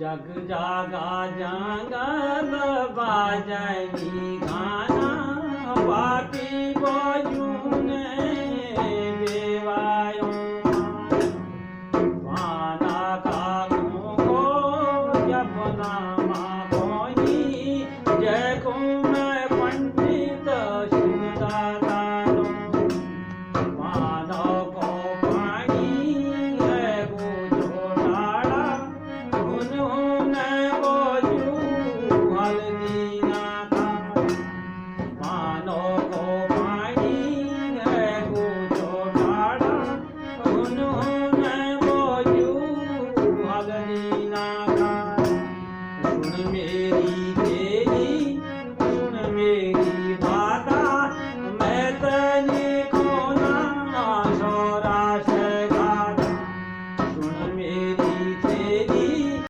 जग जागा जंगल बाजनी गाना पाटी बजूने बेवायो माना काकू को जपना मागोनी जय को मैं पंडित सुनदातारो मानव को पानी है वो छोटाड़ा